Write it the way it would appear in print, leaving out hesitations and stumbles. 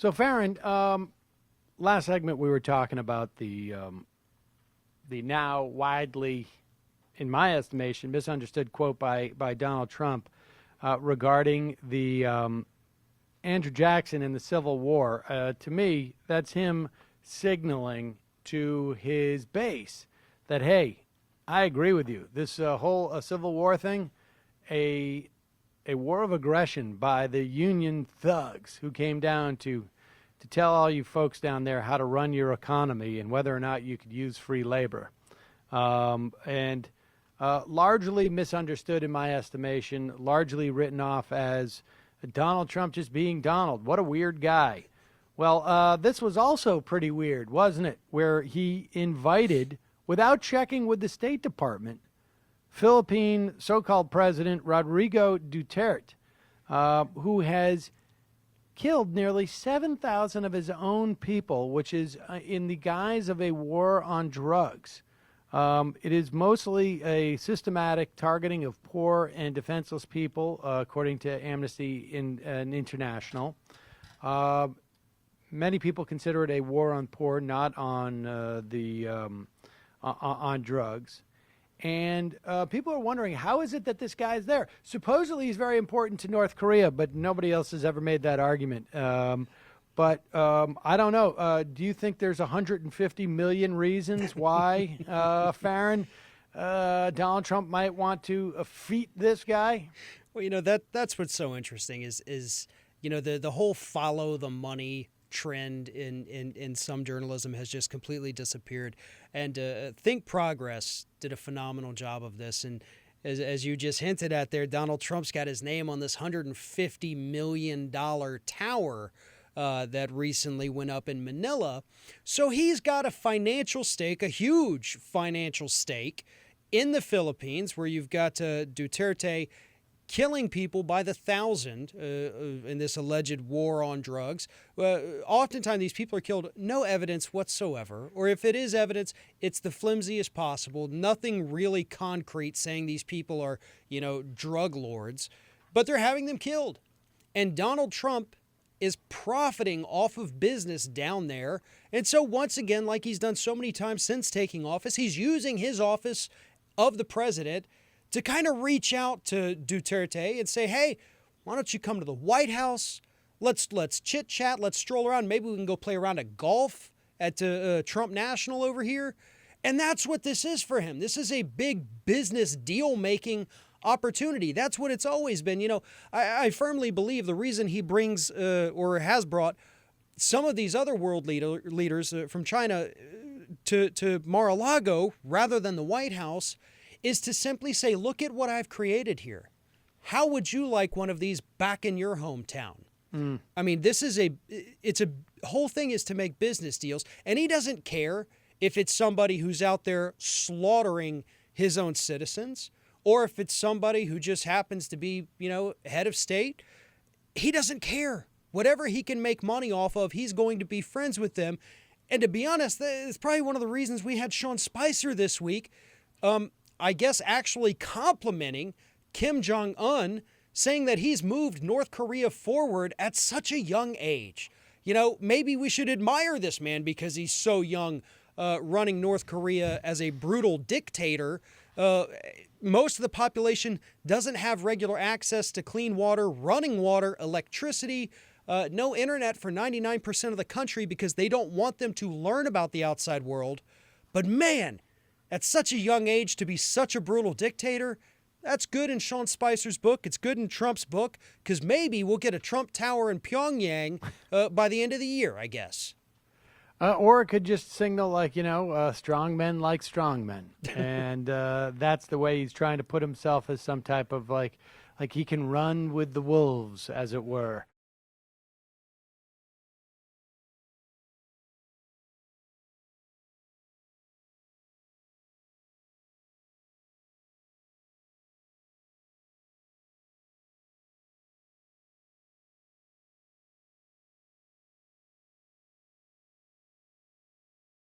So, Farron, last segment we were talking about the now widely, in my estimation, misunderstood quote by Donald Trump regarding the Andrew Jackson in the Civil War. To me, that's him signaling to his base that, hey, I agree with you. This whole Civil War thing, a war of aggression by the Union thugs who came down to tell all you folks down there how to run your economy and whether or not you could use free labor. And largely misunderstood in my estimation, largely written off as Donald Trump just being Donald. What a weird guy. Well, this was also pretty weird, wasn't it? Where he invited, without checking with the State Department, Philippine so-called President Rodrigo Duterte, who has killed nearly 7,000 of his own people, which is in the guise of a war on drugs. It is mostly a systematic targeting of poor and defenseless people, according to Amnesty International. Many people consider it a war on poor, not on on drugs. And people are wondering, how is it that this guy's there? Supposedly he's very important to North Korea, but nobody else has ever made that argument. But I don't know. Do you think there's 150 million reasons why, Farron, Donald Trump might want to defeat this guy? Well, that's what's so interesting is the whole follow the money trend in some journalism has just completely disappeared. And Think Progress did a phenomenal job of this. And as you just hinted at there, Donald Trump's got his name on this $150 million tower that recently went up in Manila. So he's got a financial stake, a huge financial stake in the Philippines, where you've got Duterte killing people by the thousand in this alleged war on drugs. Oftentimes these people are killed, no evidence whatsoever, or if it is evidence, it's the flimsiest possible. Nothing really concrete saying these people are, drug lords, but they're having them killed. And Donald Trump is profiting off of business down there. And so once again, like he's done so many times since taking office, he's using his office of the president to kind of reach out to Duterte and say, hey, why don't you come to the White House? Let's chit-chat. Let's stroll around. Maybe we can go play a round of golf at Trump National over here. And that's what this is for him. This is a big business deal-making opportunity. That's what it's always been. I firmly believe the reason he brings or has brought some of these other world leaders from China to Mar-a-Lago rather than the White House is to simply say, look at what I've created here. How would you like one of these back in your hometown? I mean, it's a whole thing is to make business deals. And he doesn't care if it's somebody who's out there slaughtering his own citizens or if it's somebody who just happens to be, head of state. He doesn't care. Whatever he can make money off of, he's going to be friends with them. And to be honest, it's probably one of the reasons we had Sean Spicer this week, I guess actually complimenting Kim Jong-un, saying that he's moved North Korea forward at such a young age. Maybe we should admire this man because he's so young, running North Korea as a brutal dictator. Most of the population doesn't have regular access to clean water, running water, electricity, no internet for 99% of the country because they don't want them to learn about the outside world. But man, at such a young age to be such a brutal dictator, that's good in Sean Spicer's book. It's good in Trump's book because maybe we'll get a Trump Tower in Pyongyang by the end of the year, I guess. Or it could just signal strong men like strong men. And that's the way he's trying to put himself as some type of like he can run with the wolves, as it were.